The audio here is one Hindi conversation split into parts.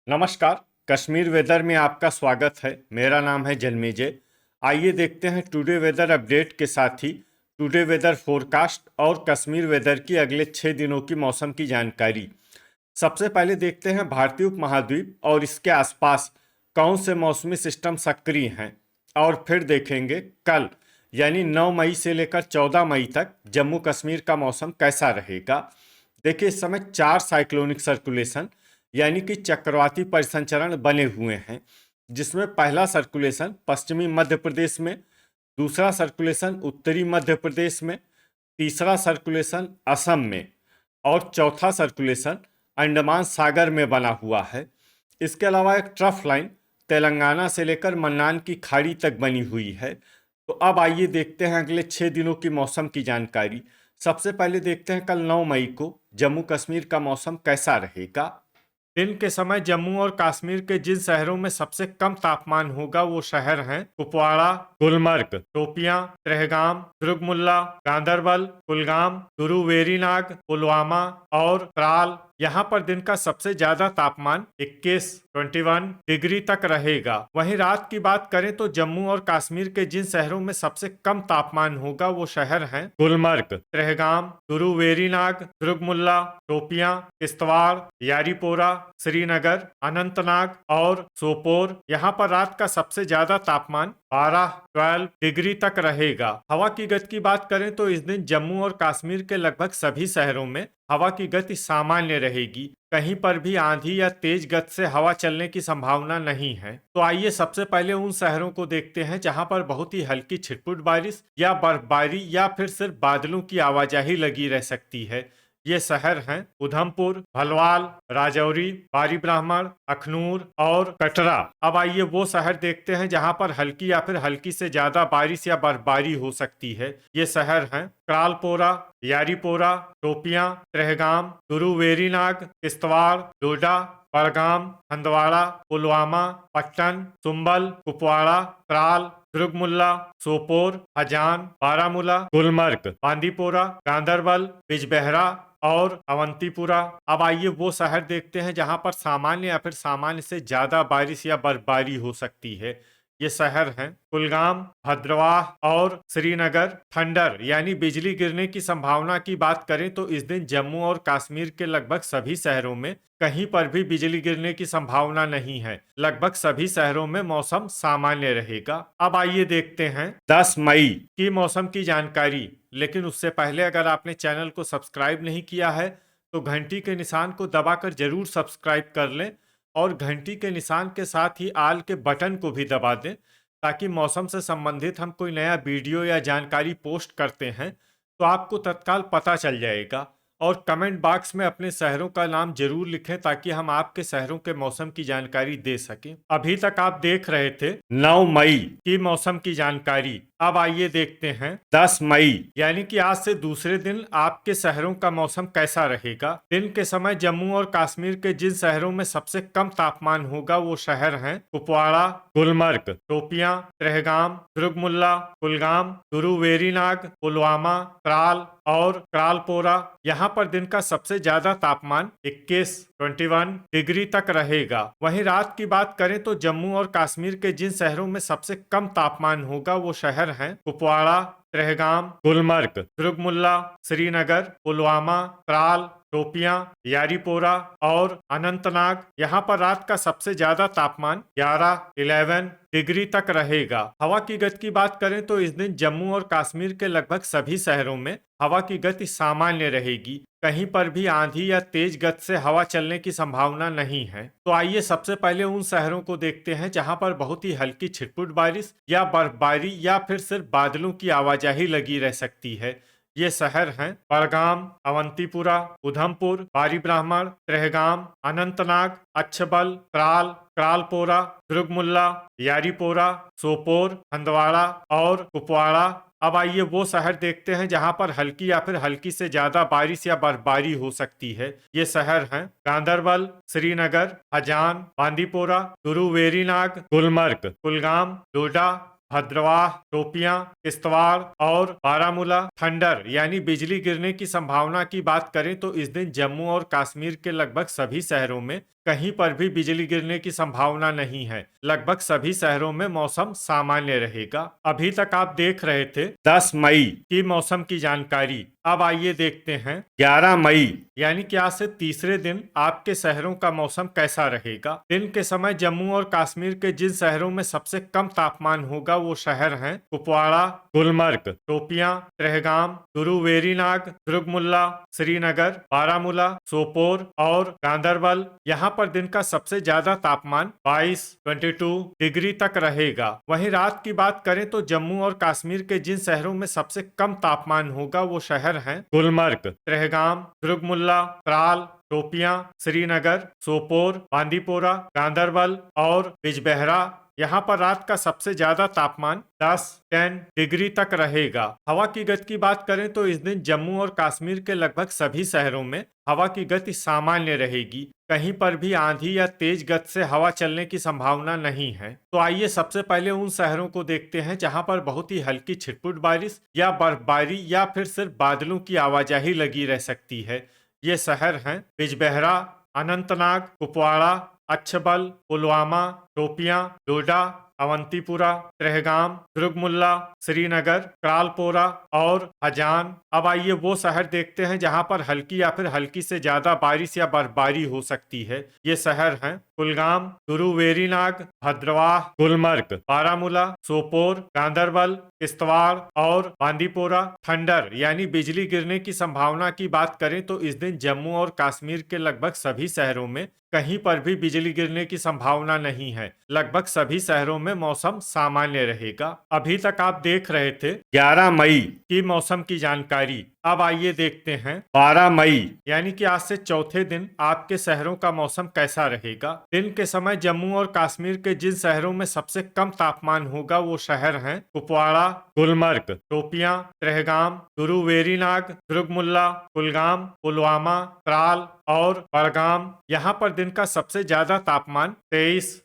नमस्कार। कश्मीर वेदर में आपका स्वागत है। मेरा नाम है जन्मेजय। आइए देखते हैं टुडे वेदर अपडेट के साथ ही टुडे वेदर फोरकास्ट और कश्मीर वेदर की अगले 6 दिनों की मौसम की जानकारी। सबसे पहले देखते हैं भारतीय उपमहाद्वीप और इसके आसपास कौन से मौसमी सिस्टम सक्रिय हैं, और फिर देखेंगे कल यानी 9 मई से लेकर 14 मई तक जम्मू कश्मीर का मौसम कैसा रहेगा। देखिए, इस समय 4 साइक्लोनिक सर्कुलेशन यानी कि चक्रवाती परिसंचरण बने हुए हैं, जिसमें पहला सर्कुलेशन पश्चिमी मध्य प्रदेश में, दूसरा सर्कुलेशन उत्तरी मध्य प्रदेश में, तीसरा सर्कुलेशन असम में और चौथा सर्कुलेशन अंडमान सागर में बना हुआ है। इसके अलावा एक ट्रफ लाइन तेलंगाना से लेकर मन्नार की खाड़ी तक बनी हुई है। तो अब आइए देखते हैं अगले 6 दिनों की मौसम की जानकारी। सबसे पहले देखते हैं कल 9 मई को जम्मू कश्मीर का मौसम कैसा रहेगा। दिन के समय जम्मू और कश्मीर के जिन शहरों में सबसे कम तापमान होगा वो शहर हैं कुपवाड़ा, गुलमर्ग, शोपियां, ट्रहगाम, दुर्गमुल्ला, गांदरबल, कुलगाम, गुरु वेरीनाग, पुलवामा और त्राल। यहाँ पर दिन का सबसे ज्यादा तापमान 21 डिग्री तक रहेगा। वहीं रात की बात करें तो जम्मू और कश्मीर के जिन शहरों में सबसे कम तापमान होगा वो शहर हैं गुलमर्ग, ट्रहगाम, गुरु वेरीनाग, दुर्गमुल्ला, शोपियां, किश्तवाड़, यारीपोरा, श्रीनगर, अनंतनाग और सोपोर। यहाँ पर रात का सबसे ज्यादा तापमान 12 डिग्री तक रहेगा। हवा की गति की बात करें तो इस दिन जम्मू और कश्मीर के लगभग सभी शहरों में हवा की गति सामान्य रहेगी। कहीं पर भी आंधी या तेज गति से हवा चलने की संभावना नहीं है। तो आइए सबसे पहले उन शहरों को देखते हैं जहां पर बहुत ही हल्की छिटपुट बारिश या बर्फबारी या फिर सिर्फ बादलों की आवाजाही लगी रह सकती है। ये शहर हैं उधमपुर, भलवाल, राजौरी, बारी ब्राह्मण, अखनूर और कटरा। अब आइए वो शहर देखते हैं जहां पर हल्की या फिर हल्की से ज्यादा बारिश या बर्फबारी हो सकती है। ये शहर हैं क्रालपोरा, यारीपोरा, शोपियां, ट्रहगाम, गुरु वेरीनाग, किश्तवाड़, डोडा, बड़गाम, हंदवाड़ा, पुलवामा, पट्टन, सुंबल, कुपवाड़ा, त्राल, दुर्गमुल्ला, सोपोर, हजान, बारामूला, गुलमर्ग, बांदीपोरा, गांदरबल, बिजबेहरा और अवंतीपुरा। अब आइए वो शहर देखते हैं जहां पर सामान्य या फिर सामान्य से ज्यादा बारिश या बर्फबारी हो सकती है। ये शहर हैं कुलगाम, भद्रवाह और श्रीनगर। थंडर यानी बिजली गिरने की संभावना की बात करें तो इस दिन जम्मू और कश्मीर के लगभग सभी शहरों में कहीं पर भी बिजली गिरने की संभावना नहीं है। लगभग सभी शहरों में मौसम सामान्य रहेगा। अब आइए देखते हैं 10 मई की मौसम की जानकारी। लेकिन उससे पहले अगर आपने चैनल को सब्सक्राइब नहीं किया है तो घंटी के निशान को दबाकर जरूर सब्सक्राइब कर लें और घंटी के निशान के साथ ही आल के बटन को भी दबा दें, ताकि मौसम से संबंधित हम कोई नया वीडियो या जानकारी पोस्ट करते हैं तो आपको तत्काल पता चल जाएगा। और कमेंट बॉक्स में अपने शहरों का नाम जरूर लिखें ताकि हम आपके शहरों के मौसम की जानकारी दे सकें। अभी तक आप देख रहे थे 9 मई की मौसम की जानकारी। अब आइए देखते हैं 10 मई यानी कि आज से दूसरे दिन आपके शहरों का मौसम कैसा रहेगा। दिन के समय जम्मू और कश्मीर के जिन शहरों में सबसे कम तापमान होगा वो शहर हैं कुपवाड़ा, गुलमर्ग, शोपियां, ट्रहगाम, दुर्गमुल्ला, कुलगाम, गुरु वेरीनाग, पुलवामा, त्राल और क्रालपोरा। यहाँ पर दिन का सबसे ज्यादा तापमान 21 डिग्री तक रहेगा। वहीं रात की बात करें तो जम्मू और कश्मीर के जिन शहरों में सबसे कम तापमान होगा वो शहर हैं कुपवाड़ा, ट्रहगाम, गुलमर्ग, दुर्गमुल्ला, श्रीनगर, पुलवामा, त्राल, शोपियां, यारीपोरा और अनंतनाग। यहाँ पर रात का सबसे ज्यादा तापमान 11 डिग्री तक रहेगा। हवा की गति की बात करें तो इस दिन जम्मू और कश्मीर के लगभग सभी शहरों में हवा की गति सामान्य रहेगी। कहीं पर भी आंधी या तेज गति से हवा चलने की संभावना नहीं है। तो आइए सबसे पहले उन शहरों को देखते हैं जहां पर बहुत ही हल्की छिटपुट बारिश या बर्फबारी या फिर सिर्फ बादलों की आवाजाही लगी रह सकती है। ये शहर हैं बड़गाम, अवंतीपुरा, उधमपुर, बारी ब्राह्मण, ट्रहगाम, अनंतनाग, अच्छबल, त्राल, क्रालपोरा, दुर्गमुल्ला, यारीपोरा, सोपोर, हंदवाड़ा और कुपवाड़ा। अब आइए वो शहर देखते हैं जहां पर हल्की या फिर हल्की से ज्यादा बारिश या बर्फबारी हो सकती है। ये शहर हैं गांदरबल, श्रीनगर, हजान, बांदीपोरा, गुरु वेरीनाग, गुलमर्ग, कुलगाम, डोडा, भद्रवाह, शोपियां, किश्तवाड़ और बारामूला। थंडर यानी बिजली गिरने की संभावना की बात करें तो इस दिन जम्मू और कश्मीर के लगभग सभी शहरों में कहीं पर भी बिजली गिरने की संभावना नहीं है। लगभग सभी शहरों में मौसम सामान्य रहेगा। अभी तक आप देख रहे थे 10 मई की मौसम की जानकारी। अब आइए देखते हैं 11 मई यानी कि आज से तीसरे दिन आपके शहरों का मौसम कैसा रहेगा। दिन के समय जम्मू और कश्मीर के जिन शहरों में सबसे कम तापमान होगा वो शहर हैं कुपवाड़ा, गुलमर्ग, शोपियां, त्रेहगाम, गुरुवेरीनाग, दुर्गमुल्ला, श्रीनगर, बारामूला, सोपोर और गांदरबल। यहाँ पर दिन का सबसे ज्यादा तापमान 22 डिग्री तक रहेगा। वहीं रात की बात करें तो जम्मू और कश्मीर के जिन शहरों में सबसे कम तापमान होगा वो शहर हैं गुलमर्ग, त्रेहगाम, दुर्गमुल्ला, त्राल, शोपियां, श्रीनगर, सोपोर, बांदीपोरा, गांदरबल और बिजबेहरा। यहाँ पर रात का सबसे ज्यादा तापमान 10 डिग्री तक रहेगा। हवा की गति की बात करें तो इस दिन जम्मू और कश्मीर के लगभग सभी शहरों में हवा की गति सामान्य रहेगी। कहीं पर भी आंधी या तेज गति से हवा चलने की संभावना नहीं है। तो आइए सबसे पहले उन शहरों को देखते हैं जहां पर बहुत ही हल्की छिटपुट बारिश या बर्फबारी या फिर सिर्फ बादलों की आवाजाही लगी रह सकती है। ये शहर हैं बिजबेहरा, अनंतनाग, कुपवाड़ा, अच्छबल, पुलवामा, शोपियां, डोडा, अवंतीपुरा, त्रेहगाम, दुर्गमुल्ला, श्रीनगर, क्रालपोरा और हजान। अब आइए वो शहर देखते हैं जहां पर हल्की या फिर हल्की से ज्यादा बारिश या बर्फबारी हो सकती है। ये शहर हैं कुलगाम, गुरुवेरीनाग, भद्रवाह, गुलमर्ग, बारामूला, सोपोर, गांदरबल, किश्तवाड़ और बांदीपोरा। थंडर यानी बिजली गिरने की संभावना की बात करें तो इस दिन जम्मू और कश्मीर के लगभग सभी शहरों में कहीं पर भी बिजली गिरने की संभावना नहीं है। लगभग सभी शहरों में मौसम सामान्य रहेगा। अभी तक आप देख रहे थे 11 मई की मौसम की जानकारी। अब आइए देखते हैं 12 मई यानी कि आज से चौथे दिन आपके शहरों का मौसम कैसा रहेगा। दिन के समय जम्मू और कश्मीर के जिन शहरों में सबसे कम तापमान होगा वो शहर हैं कुपवाड़ा, गुलमर्ग, शोपियां, त्रेहगाम, गुरुवेरीनाग, दुर्गमुल्ला, कुलगाम, पुलवामा, त्राल और बड़गाम। यहाँ पर दिन का सबसे ज्यादा तापमान 23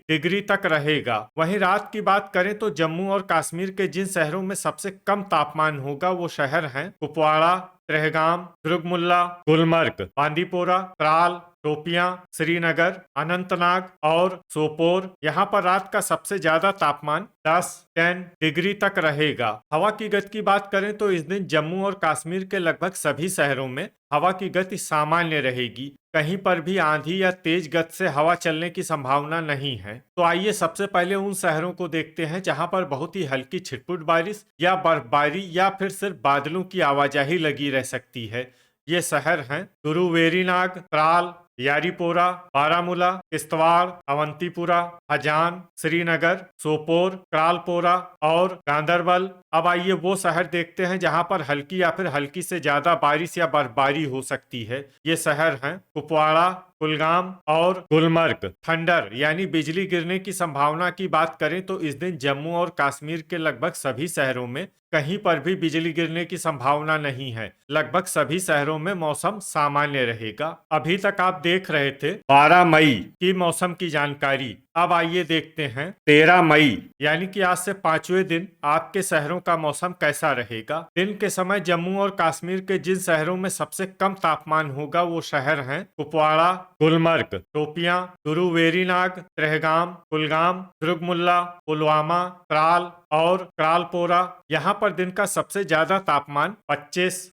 डिग्री तक रहेगा। वहीं रात की बात करें तो जम्मू और कश्मीर के जिन शहरों में सबसे कम तापमान होगा वो शहर हैं कुपवाड़ा, त्रेहगाम, दुर्गमुल्ला, गुलमर्ग, बांदीपोरा, त्राल, शोपियां, श्रीनगर, अनंतनाग और सोपोर। यहाँ पर रात का सबसे ज्यादा तापमान 10 डिग्री तक रहेगा। हवा की गति की बात करें तो इस दिन जम्मू और कश्मीर के लगभग सभी शहरों में हवा की गति सामान्य रहेगी। कहीं पर भी आंधी या तेज गति से हवा चलने की संभावना नहीं है। तो आइए सबसे पहले उन शहरों को देखते हैं जहां पर बहुत ही हल्की छिटपुट बारिश या बर्फबारी या फिर सिर्फ बादलों की आवाजाही लगी रह सकती है। ये शहर हैं गुरुवेरीनाग, त्राल, यारीपोरा, बारामूला, किश्तवाड़, अवंतीपुरा, हजान, श्रीनगर, सोपोर, क्रालपोरा और गांदरबल। अब आइए वो शहर देखते हैं जहां पर हल्की या फिर हल्की से ज्यादा बारिश या बर्फबारी हो सकती है। ये शहर हैं कुपवाड़ा, कुलगाम और गुलमर्ग। थंडर यानी बिजली गिरने की संभावना की बात करें तो इस दिन जम्मू और कश्मीर के लगभग सभी शहरों में कहीं पर भी बिजली गिरने की संभावना नहीं है। लगभग सभी शहरों में मौसम सामान्य रहेगा। अभी तक आप देख रहे थे 12 मई की मौसम की जानकारी। अब आइए देखते हैं 13 मई यानी कि आज से पांचवें दिन आपके शहरों का मौसम कैसा रहेगा। दिन के समय जम्मू और कश्मीर के जिन शहरों में सबसे कम तापमान होगा वो शहर हैं कुपवाड़ा, गुलमर्ग, शोपियां, गुरुवेरीनाग, त्रेहगाम, कुलगाम, दुर्गमुल्ला, पुलवामा, त्राल और क्रालपोरा। यहाँ पर दिन का सबसे ज्यादा तापमान 25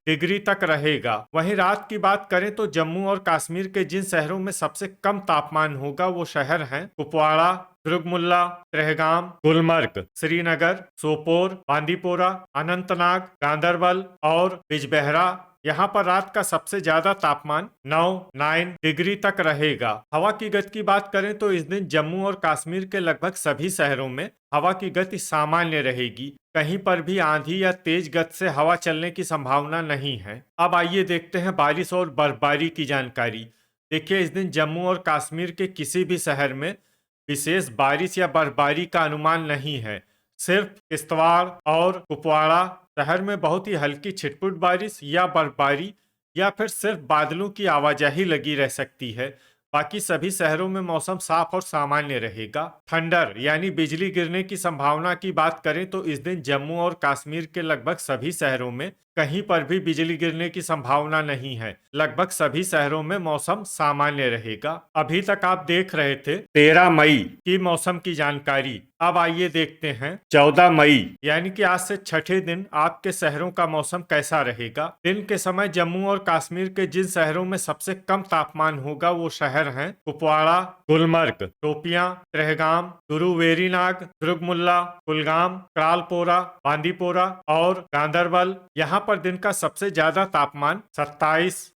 डिग्री तक रहेगा। वहीं रात की बात करें तो जम्मू और कश्मीर के जिन शहरों में सबसे कम तापमान होगा वो शहर हैं कुपवाड़ा, दुर्गमुल्ला, त्रेहगाम, गुलमर्ग, श्रीनगर, सोपोर, बांदीपोरा, अनंतनाग, गांदरबल और बिजबेहरा। यहाँ पर रात का सबसे ज्यादा तापमान 9 डिग्री तक रहेगा। हवा की गति की बात करें तो इस दिन जम्मू और कश्मीर के लगभग सभी शहरों में हवा की गति सामान्य रहेगी। कहीं पर भी आंधी या तेज गति से हवा चलने की संभावना नहीं है। अब आइए देखते हैं बारिश और बर्फबारी की जानकारी। देखिए इस दिन जम्मू और कश्मीर के किसी भी शहर में विशेष बारिश या बर्फबारी का अनुमान नहीं है। सिर्फ किश्तवाड़ और कुपवाड़ा शहर में बहुत ही हल्की छिटपुट बारिश या बर्फबारी या फिर सिर्फ बादलों की आवाजाही लगी रह सकती है। बाकी सभी शहरों में मौसम साफ और सामान्य रहेगा। थंडर यानी बिजली गिरने की संभावना की बात करें तो इस दिन जम्मू और कश्मीर के लगभग सभी शहरों में कहीं पर भी बिजली गिरने की संभावना नहीं है। लगभग सभी शहरों में मौसम सामान्य रहेगा। अभी तक आप देख रहे थे 13 मई की मौसम की जानकारी। अब आइए देखते हैं 14 मई यानी कि आज से छठे दिन आपके शहरों का मौसम कैसा रहेगा। दिन के समय जम्मू और कश्मीर के जिन शहरों में सबसे कम तापमान होगा वो शहर हैं कुपवाड़ा, गुलमर्ग, शोपियां, ट्रहगाम, गुरुवेरीनाग, दुर्गमुल्ला, कुलगाम, क्रालपोरा, बांदीपोरा और गांदरबल। यहाँ पर दिन का सबसे ज्यादा तापमान 27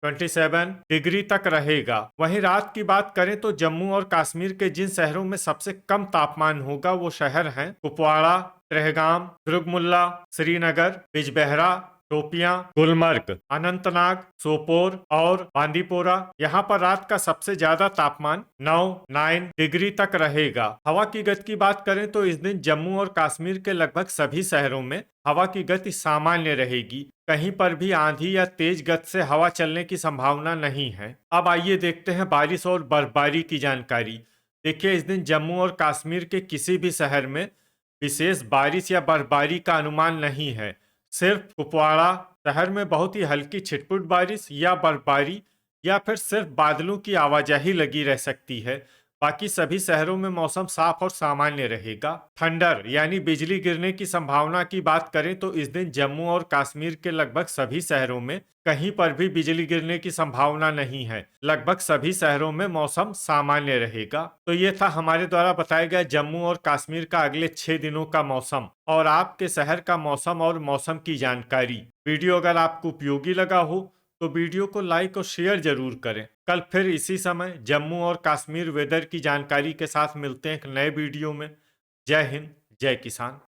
डिग्री तक रहेगा। वहीं रात की बात करें तो जम्मू और कश्मीर के जिन शहरों में सबसे कम तापमान होगा वो शहर हैं कुपवाड़ा, ट्रहगाम, दुर्गमुल्ला, श्रीनगर, बिजबेहरा, शोपियां, गुलमर्ग, अनंतनाग, सोपोर और बांदीपोरा। यहाँ पर रात का सबसे ज्यादा तापमान 9 डिग्री तक रहेगा। हवा की गति की बात करें तो इस दिन जम्मू और कश्मीर के लगभग सभी शहरों में हवा की गति सामान्य रहेगी। कहीं पर भी आंधी या तेज गति से हवा चलने की संभावना नहीं है। अब आइए देखते हैं बारिश और बर्फबारी की जानकारी। देखिए, इस दिन जम्मू और कश्मीर के किसी भी शहर में विशेष बारिश या बर्फबारी का अनुमान नहीं है। सिर्फ कुपवाड़ा शहर में बहुत ही हल्की छिटपुट बारिश या बर्फबारी या फिर सिर्फ बादलों की आवाजाही लगी रह सकती है। बाकी सभी शहरों में मौसम साफ और सामान्य रहेगा। थंडर यानी बिजली गिरने की संभावना की बात करें तो इस दिन जम्मू और कश्मीर के लगभग सभी शहरों में कहीं पर भी बिजली गिरने की संभावना नहीं है। लगभग सभी शहरों में मौसम सामान्य रहेगा। तो ये था हमारे द्वारा बताया गया जम्मू और कश्मीर का अगले 6 दिनों का मौसम और आपके शहर का मौसम और मौसम की जानकारी। वीडियो अगर आपको उपयोगी लगा हो तो वीडियो को लाइक और शेयर जरूर करें। कल फिर इसी समय जम्मू और कश्मीर वेदर की जानकारी के साथ मिलते हैं एक नए वीडियो में। जय हिंद, जय किसान।